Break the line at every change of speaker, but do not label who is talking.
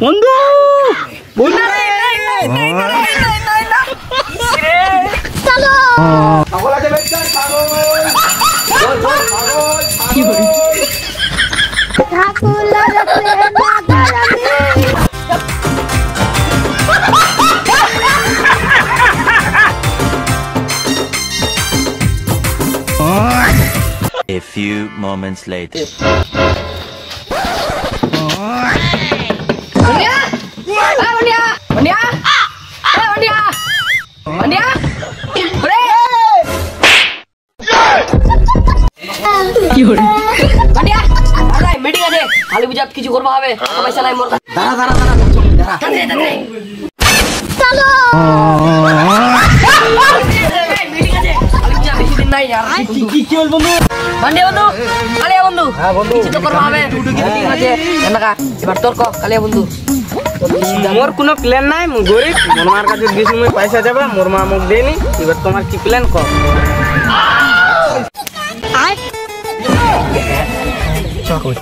বন্ধু
A few moments later.
আলু বুঝাত কিছু করবা হবে পয়সা নাই মোর কাছে দাঁড়া
মোর কোনো প্ল্যান নাই গরিব মোর মার কাছে দিছি মই পয়সা যাবা মোর মা মোক দেনি এবার তোমার কি প্ল্যান কর চল